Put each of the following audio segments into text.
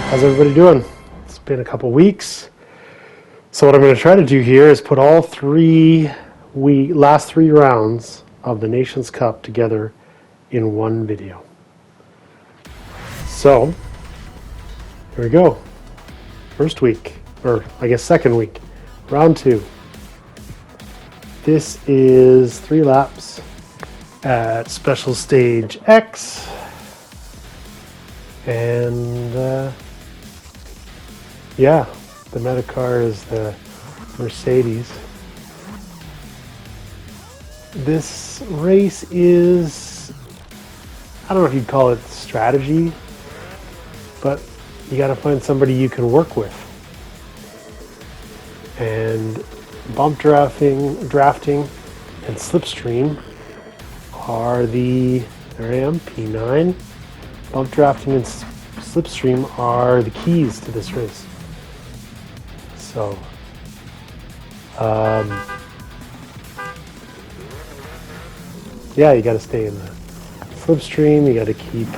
How's everybody doing? It's been a couple weeks. So what I'm going to try to do here is put all last three rounds of the Nations Cup together in one video. So here we go. First week, or I guess second week, round 2. This is 3 laps at Special Stage X. And yeah, the meta car is the Mercedes. This race is, I don't know if you'd call it strategy, but you got to find somebody you can work with. And bump drafting and slipstream are there I am, P9. Bump drafting and slipstream are the keys to this race. So, yeah, you got to stay in the slipstream. You got to keep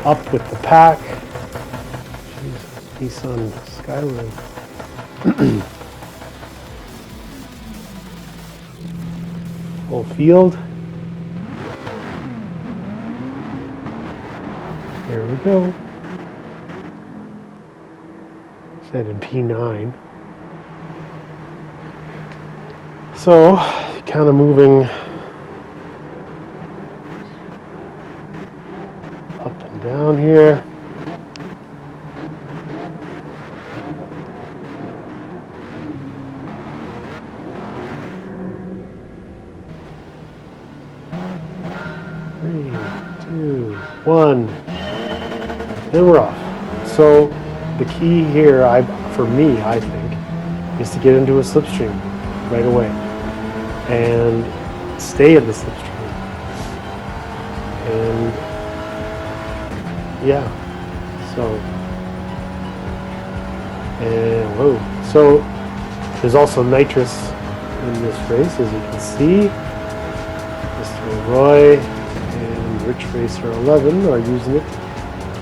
up with the pack. Jesus, Nissan Skyline. Full field. Here we go. Set in P9. So, kind of moving up and down here. Three, 2, 1. And we're off. So the key here, for me, I think, is to get into a slipstream right away and stay in the slipstream. And yeah, so there's also nitrous in this race, as you can see. Mr. Roy and Rich Racer 11 are using it.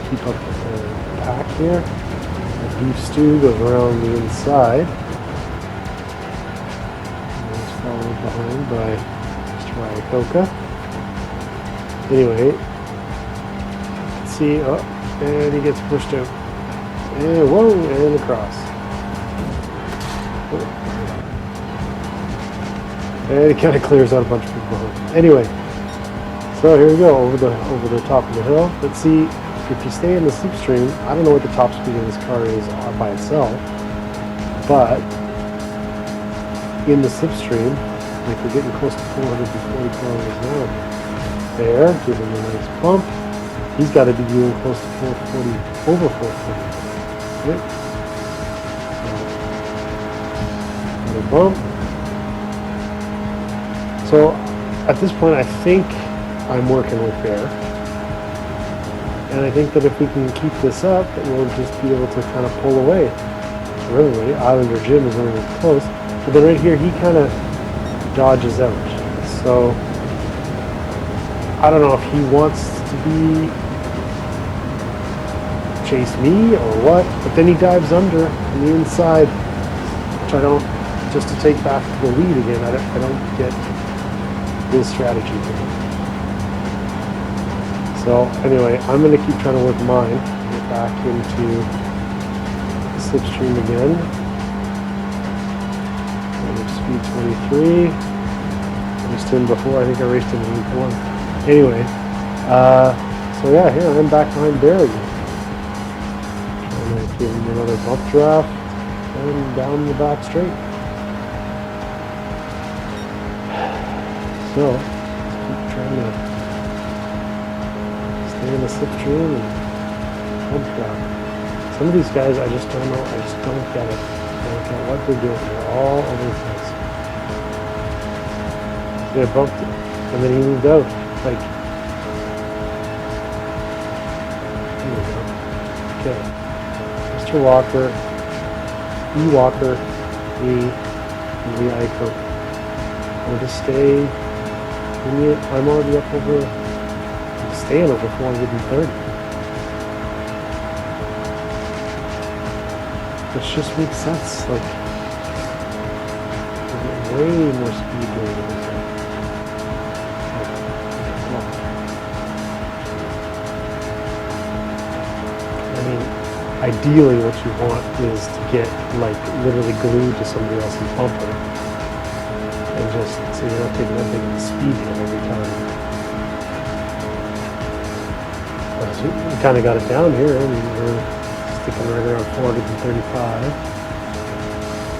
Keep up with the pack here. The beef stew goes around the inside. And he's followed behind by Mr. Iacocca. Anyway, let's see. Oh, and he gets pushed out. And whoa, and across. And he kind of clears out a bunch of people behind. Anyway, so here we go over the top of the hill. Let's see. If you stay in the slipstream, I don't know what the top speed of this car is by itself, but in the slipstream, like we're getting close to 440 kilometers an hour. There, give him a nice bump. He's got to be doing close to 440, over 440. Right? So, another bump. So at this point, I think I'm working with Bear. And I think that if we can keep this up, that we'll just be able to kind of pull away from everybody. Islander Jim is really close. But then right here, he kind of dodges out. So I don't know if he wants to chase me or what. But then he dives under on the inside, which I don't, just to take back the lead again. I don't get his strategy here. So anyway, I'm going to keep trying to work mine. Get back into the slipstream again. Speed 23. Raced him before. I think I raced him in week 1. Anyway, so yeah, here I'm back behind Bear again. I'm going to give him another bump draft and down the back straight. So keep trying to in the slipstream and bump draft. Some of these guys I just don't know. I just don't get it. I don't get what they're doing. They're all over the place. They bumped it, and then he moved out. Like, there we go. Okay, Mr. Walker, E. Walker, E, and the Iacocca. I'll just stay. I'm already up over. Staying over 430. which just makes sense. Like, you get way more speed doing it this way. I mean, ideally what you want is to get like literally glued to somebody else's bumper and just so you're not taking that big of a speed hit every time. So we kind of got it down here. I mean, we're sticking right around 435.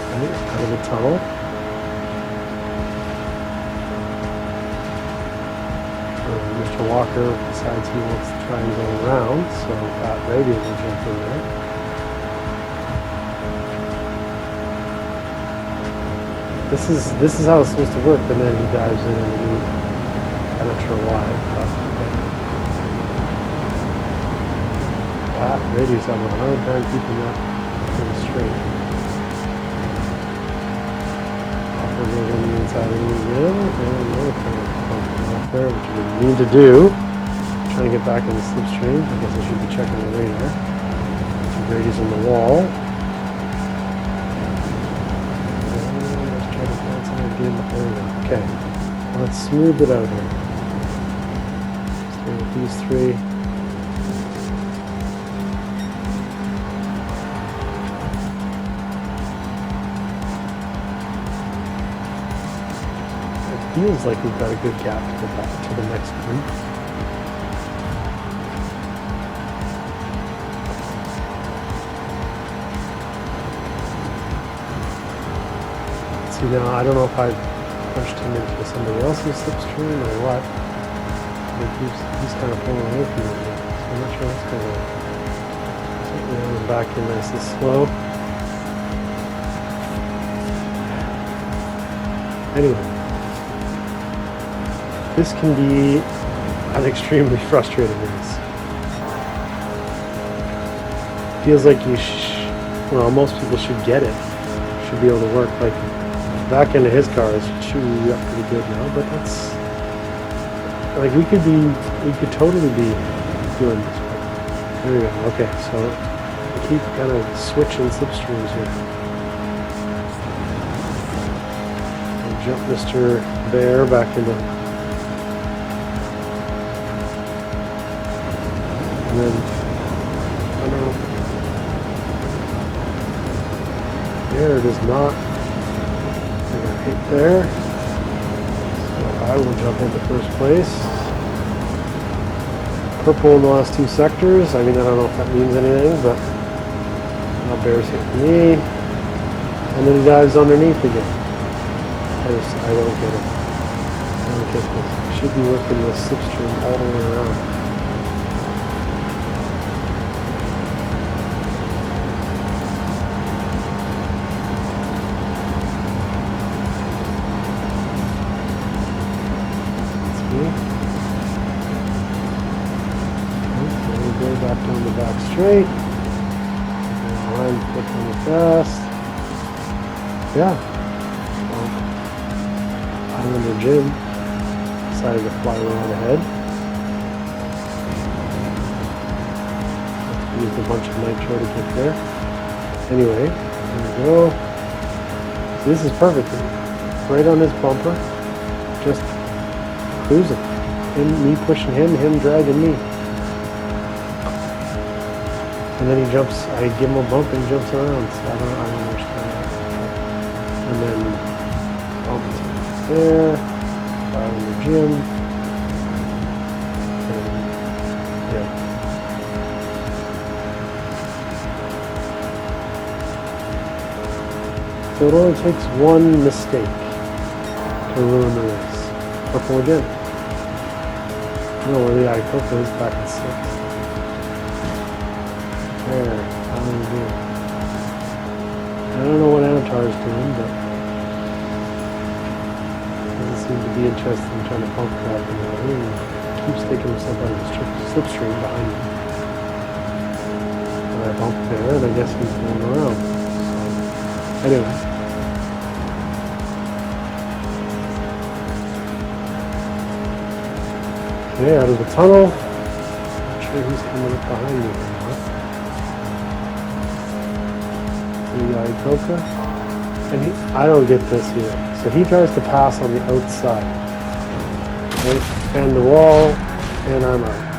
Right, out of the tunnel. Mr. Walker decides he wants to try and go around, so that radio will jump in there. This is how it's supposed to work, and then he dives in and I'm not sure why, but okay. That radio's having a hard time keeping that pretty straight. Walker goes on the inside of it again, and another kind of there, which you didn't mean to do. Trying to get back in the slipstream. I guess I should be checking the radar. Some Brady's on the wall. Let's try to find something to get in the area. Okay. Let's smooth it out here. Stay with these three. Feels like we've got a good gap to get back to the next group. See now, I don't know if I pushed him into somebody else's slipstream or what. But he's kind of pulling away from me. So I'm not sure what's going on. Certainly on the back end nice and slow. Anyway. This can be an extremely frustrating race. Feels like well, most people should get it. Should be able to work. Like, the back end of his car is shooting you up pretty good now, but that's like we could totally be doing this. There we go. Okay, so we keep kind of switching slipstreams here. We'll jump Mr. Bear back into. And then, I don't know, there it is not, I got hit there, so I will jump into first place. Purple in the last two sectors, I mean, I don't know if that means anything, but now Bear's hitting me, and then he dives underneath again. I don't get it. I don't get this. I should be working this slipstream all the way around. Back down the back straight. Line flipping it fast. Yeah. Well, Islander Jim decided to fly around ahead. Used a bunch of nitro to get there. Anyway, there we go. So this is perfect. Right on his bumper. Just cruising. Me pushing him dragging me. And then he jumps, I give him a bump and he jumps around, so I don't understand that. And then bump there, fire in the gym, and yeah. So it only takes one mistake to ruin the race. Purple again. No, really, purple is back in 6th. There, how do we do? I don't know what Avatar is doing, but doesn't seem to be interested in trying to pump crap in there. He keeps taking himself out of the slipstream behind me. And I bump there, and I guess he's going around. So, anyway. Okay, out of the tunnel. Not sure who's coming up behind me right now. Itoka. And I don't get this here. So he tries to pass on the outside. Right? And the wall, and I'm out.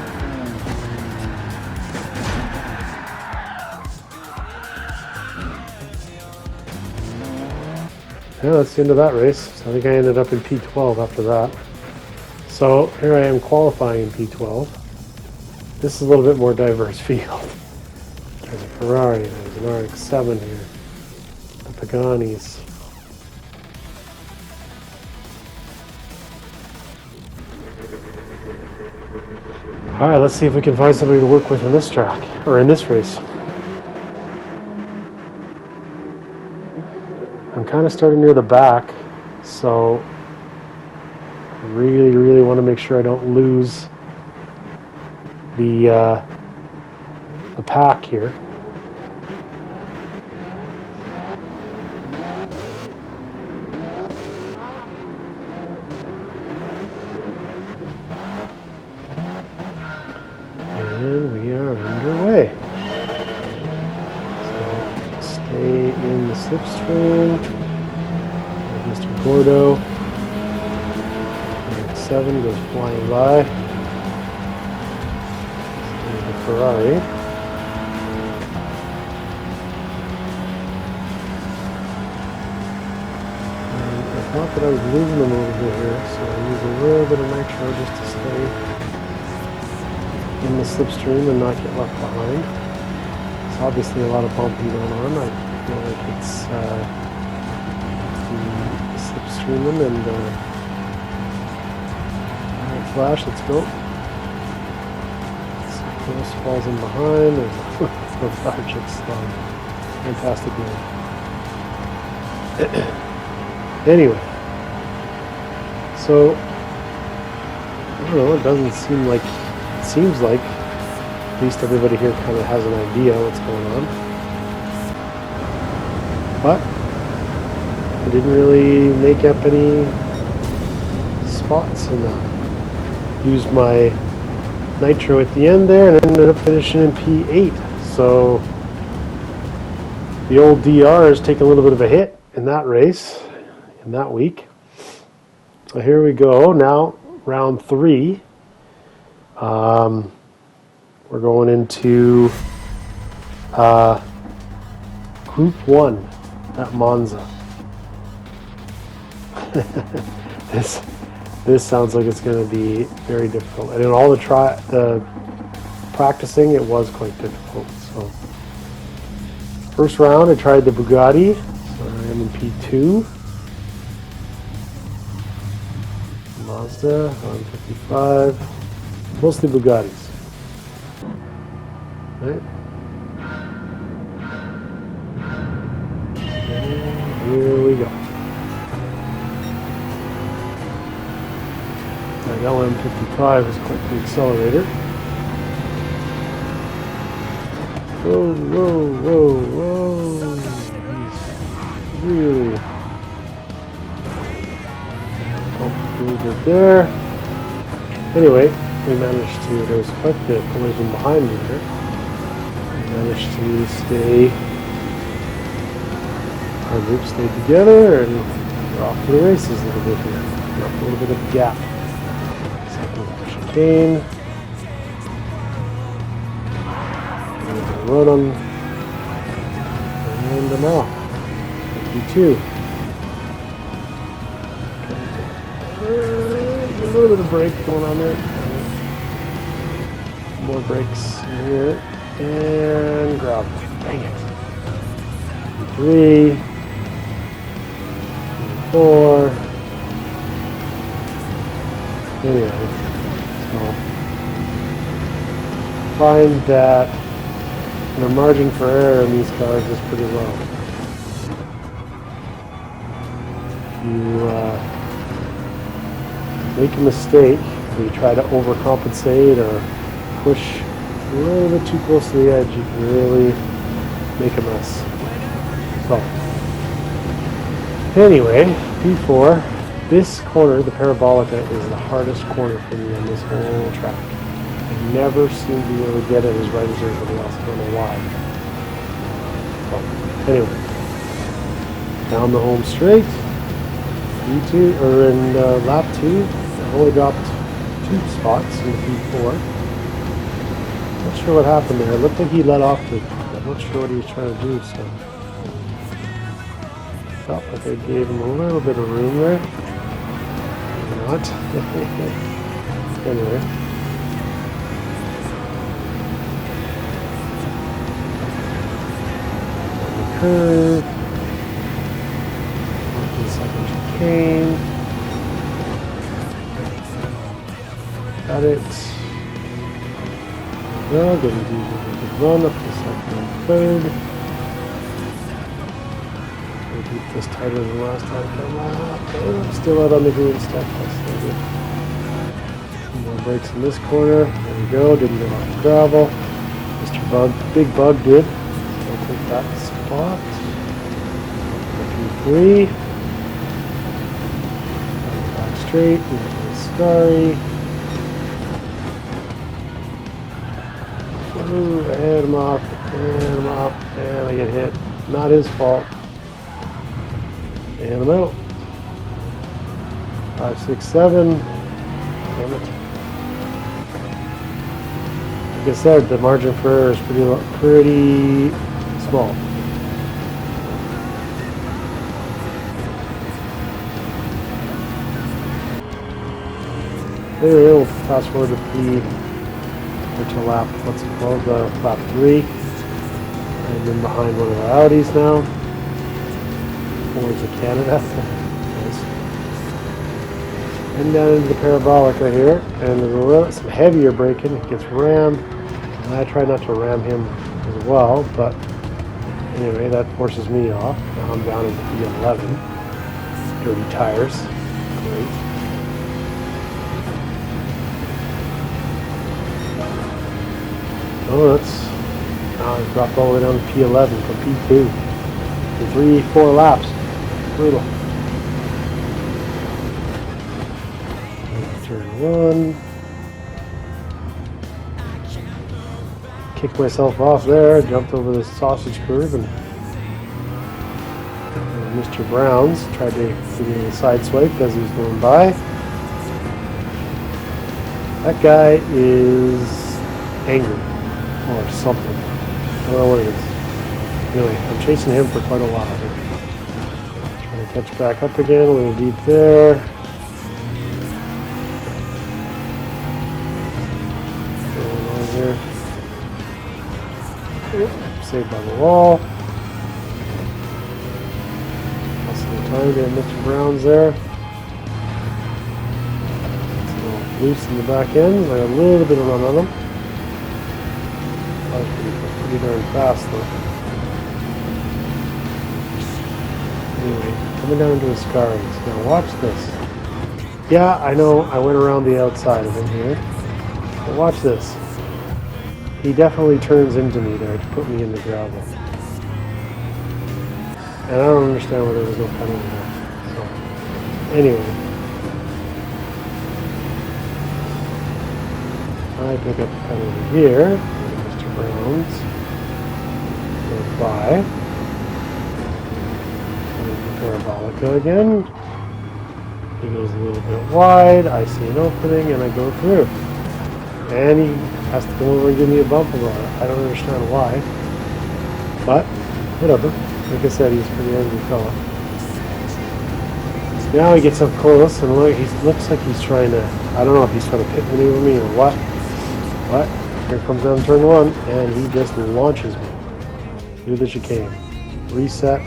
Yeah, that's the end of that race. So I think I ended up in P12 after that. So here I am qualifying in P12. This is a little bit more diverse field. There's a Ferrari, there's an RX-7 here, the Paganis. All right, let's see if we can find somebody to work with in this track, or in this race. I'm kind of starting near the back, so I really want to make sure I don't lose the pack here. And we are underway. So stay in the slipstream. There's Mr. Gordo. 7 goes flying by. There's the Ferrari. And I thought that I was losing them a little bit here, so I use a little bit of nitro just to stay in the slipstream and not get left behind. It's obviously a lot of bumping going on. I feel like it's the slipstreaming and alright, Flash, let's go. Close falls in behind. There's a lethargic slug. Fantastic game. Anyway, so I don't know, it doesn't seem like, it seems like at least everybody here kind of has an idea what's going on. But I didn't really make up any spots in that. Used my nitro at the end there and ended up finishing in P8. So the old DR is taking a little bit of a hit in that race, in that week. So here we go. Now round 3. We're going into Group 1 at Monza. This sounds like it's going to be very difficult. And in all the practicing, it was quite difficult. So first round, I tried the Bugatti. So I am in P2. Mazda on 55. Mostly Bugattis. Right. And here we go. That LM55 is quite the accelerator. Whoa, whoa, whoa, whoa. He's really really good there. Anyway, we managed to, there was quite a bit of collision behind me here. We managed to stay, our group stayed together, and we're off to the races a little bit here. We're up a little bit of a gap. Chicane. Run them. And I'm off. P2. A little bit of brake going on there. More brakes in here. And grab. Dang it. 3. 4. Anyway. Find that the margin for error in these cars is pretty low. You make a mistake, or you try to overcompensate or push a little bit too close to the edge, you can really make a mess. So, anyway, P4. This corner, the Parabolica, is the hardest corner for me on this whole track. I never seem to be able to get it as right as everybody else. I don't know why. Well, anyway, down the home straight. P2 or in lap 2, I only dropped 2 spots in P4. Not sure what happened there. It looked like he let off the. I'm not sure what he was trying to do. So felt like I gave him a little bit of room there. Maybe not. Anyway. Curve. Second chicane. Got it. Well, gonna do the run up to second and third. Gonna keep this tighter than last time. Still out on the green stuff. That's so good. More brakes in this corner. There we go. Didn't get off the gravel. Mr. Bug, Big Bug did. I'll take that spot. 3. Back straight. Scary. Ooh, I had him off, and I get hit. Not his fault. And I'm out. 5, 6, 7. Damn it. Like I said, the margin for error is pretty small. There we go. Fast forward to to lap, what's it called? Lap 3. And then behind one of the Audis now. Towards the Canada. Nice. And down into the parabolica here. And there's a little some heavier braking. It gets rammed. And I try not to ram him as well, but anyway, that forces me off. Now I'm down into P11. Dirty tires. Great. Oh, that's now I've dropped all the way down to P11 from P2 in 3-4 laps. Brutal. Turn 1. Kicked myself off there. Jumped over the sausage curve and Mr. Brown's tried to give me a side swipe as he was going by. That guy is angry. Or something. I don't know what it is. Anyway, I'm chasing him for quite a while here. Trying to catch back up again, a little deep there. Going on here. Yep, saved by the wall. Lost some time to Mr. Brown's there. It's a little loose in the back end. I got a little bit of run on him. Pretty darn fast though. Anyway, coming down to his scars. Now watch this. Yeah, I know I went around the outside of him here. But watch this. He definitely turns into me there to put me in the gravel. And I don't understand why there was no penalty there. So, anyway. I pick up the penalty here. Mr. Brown's. Goes by. Parabolica again. He goes a little bit wide. I see an opening and I go through. And he has to come over and give me a bump about it. I don't understand why. But, whatever. Like I said, he's a pretty angry fella. Now he gets up close and look, he looks like he's trying to, I don't know if he's trying to pit maneuver me or what. But, here comes down turn 1 and he just launches me through the chicane. Reset.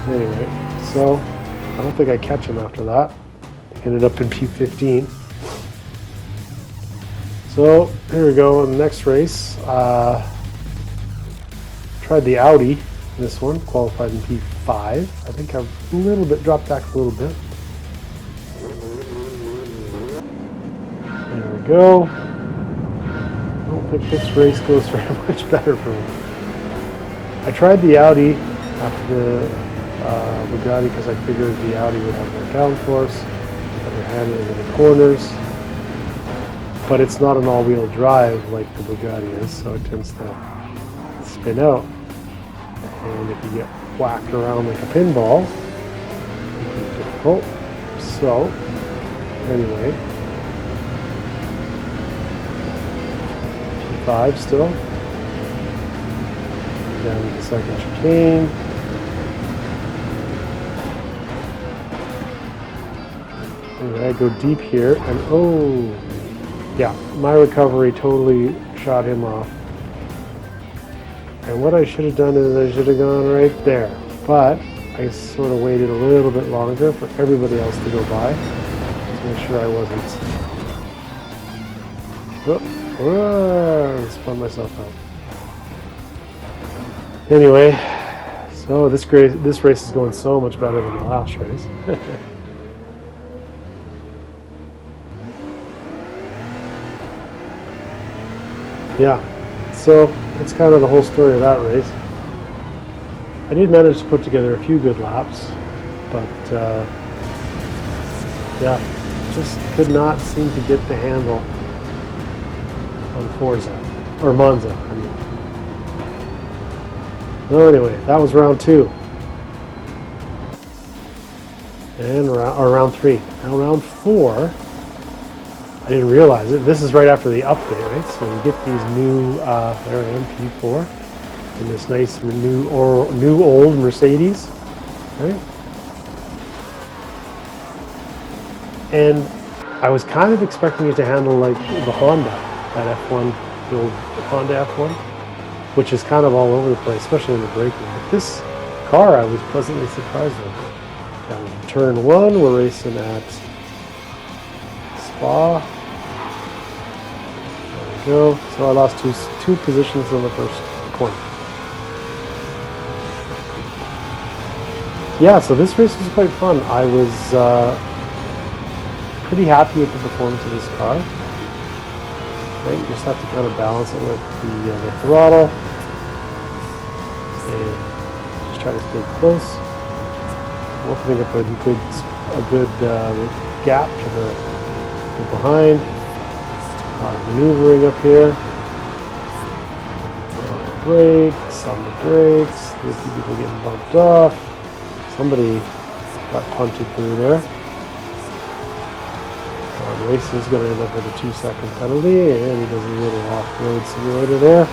Anyway, so I don't think I catch him after that. Ended up in P15. So here we go in the next race. Tried the Audi, this one, qualified in P5. I think I've a little bit dropped back a little bit. There we go. I don't think this race goes very much better for me. I tried the Audi after the Bugatti because I figured the Audi would have more downforce, better handling in the corners, but it's not an all-wheel drive like the Bugatti is, so it tends to spin out. And if you get whacked around like a pinball, it can be difficult. So, anyway, P5 still. Down to the second chicane. Anyway, I go deep here, and oh, yeah, my recovery totally shot him off. And what I should have done is I should have gone right there, but I sort of waited a little bit longer for everybody else to go by to make sure I wasn't. Oh, spun myself out. Anyway, so this race is going so much better than the last race. Yeah, so that's kind of the whole story of that race. I did manage to put together a few good laps, but yeah, just could not seem to get the handle on Forza, or Monza, I mean. So anyway, that was round 2. And round 3. Now round 4, I didn't realize it. This is right after the update, right? So you get these new, there I am, P4, in this nice new old Mercedes, right? And I was kind of expecting it to handle like the Honda, that F1, the old Honda F1, which is kind of all over the place, especially in the braking. But this car, I was pleasantly surprised with. Down in turn 1, we're racing at Spa. There we go. So I lost two positions on the first corner. Yeah, so this race was quite fun. I was pretty happy with the performance of this car. Right, you just have to kind of balance it with the throttle and just try to stay close. Opening up a good gap to the behind. Maneuvering up here. Brakes, on the brakes. There's people getting bumped off. Somebody got punted through there. The race is going to end up with a 2-second penalty, and he does a little off-road simulator there.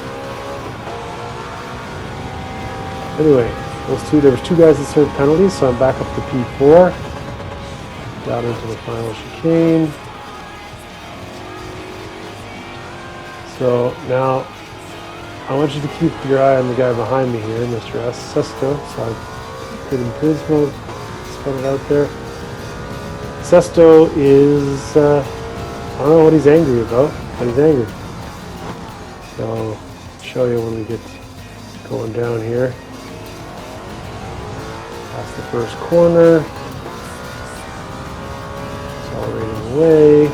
Anyway, there was 2 guys that served penalties, so I'm back up to P4. Down into the final chicane. So now, I want you to keep your eye on the guy behind me here, Mr. Sesto. So I did in Turismo, spun it out there. Sesto is, I don't know what he's angry about, but he's angry. So, I'll show you when we get going down here. Past the first corner. Accelerating away.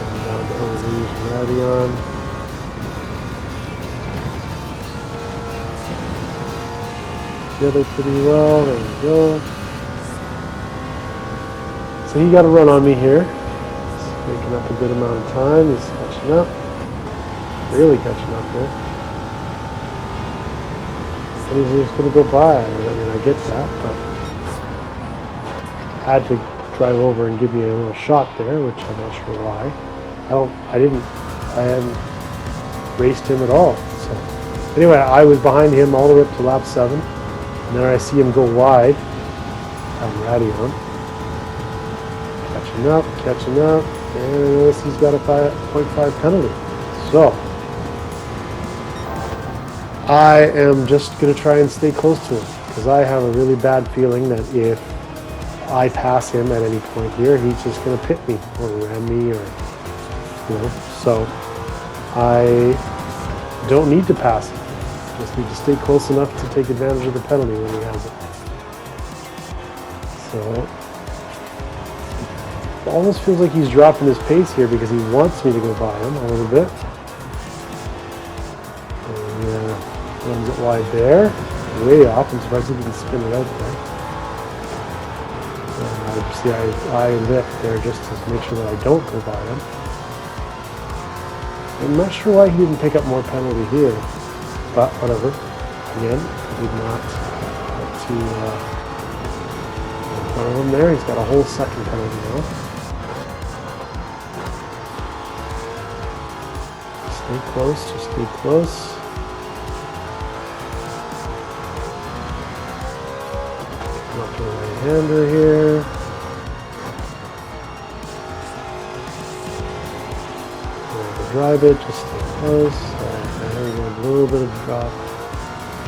Coming down to Overleaf Radion. Together pretty well, there we go. So he got a run on me here. He's making up a good amount of time. He's catching up. Really catching up here. And he's just going to go by. I mean, I get that, but I had to drive over and give me a little shot there, which I'm not sure why. I hadn't raced him at all. So anyway, I was behind him all the way up to lap 7. And then I see him go wide on Radion. Catching up, and I notice he's got a 5.5 penalty. So, I am just going to try and stay close to him, because I have a really bad feeling that if I pass him at any point here, he's just going to pit me, or ram me, or, you know, so I don't need to pass him. Just need to stay close enough to take advantage of the penalty when he has it. So, it almost feels like he's dropping his pace here because he wants me to go by him a little bit. And runs it wide there. Way off. I'm surprised he didn't spin it out there. And see, I lift there just to make sure that I don't go by him. I'm not sure why he didn't pick up more penalty here, but whatever. Again, he did not get to in front of him there. He's got a whole second penalty now. Stay close, just stay close. Not to a right-hander here. Drive it, just stay close. There we go, a little bit of drop.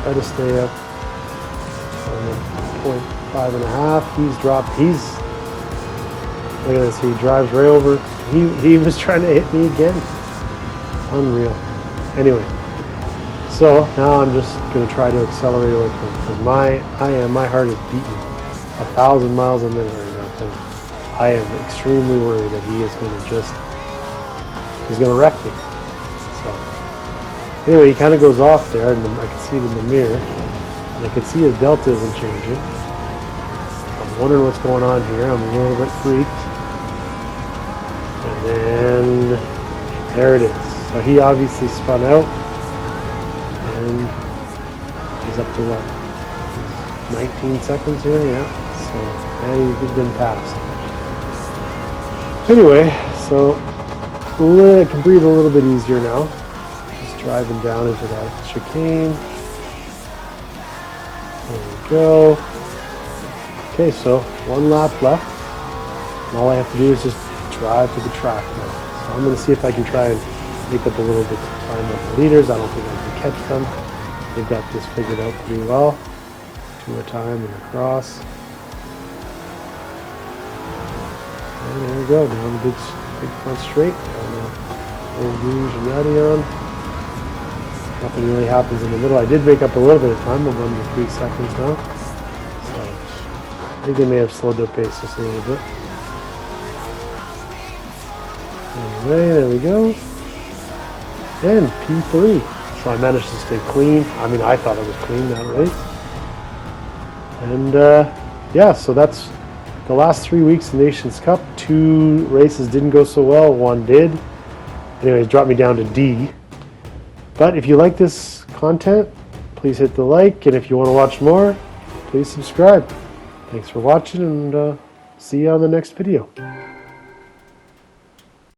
Try to stay up. 0.5.5. He's dropped. Look at this. He drives right over. He was trying to hit me again. Unreal. Anyway, so now I'm just going to try to accelerate away from him because my heart is beating 1,000 miles a minute right now. And I am extremely worried that he is going to he's going to wreck me. So anyway, he kind of goes off there, and I can see it in the mirror, and I can see his delta isn't changing. I'm wondering what's going on here. I'm a little bit freaked. And then there it is. So he obviously spun out, and he's up to what? 19 seconds here, yeah. So and he's been passed. Anyway, so I can breathe a little bit easier now. Just driving down into that chicane. There we go. Okay, so one lap left. And all I have to do is just drive to the track now. So I'm going to see if I can try and make up a little bit to climb up the leaders. I don't think I can catch them. They've got this figured out pretty well. 2 more time and across. And there we go. Down the big front straight. Old Rouge and Radion. Nothing really happens in the middle. I did make up a little bit of time. I'm under 3 seconds now. So I think they may have slowed their pace just a little bit. Anyway, there we go. And P3. So I managed to stay clean. I mean, I thought it was clean that race. And yeah, so that's the last 3 weeks of Nations Cup. 2 races didn't go so well. 1 did. Anyways, dropped me down to D. But if you like this content, please hit the like. And if you want to watch more, please subscribe. Thanks for watching, and see you on the next video.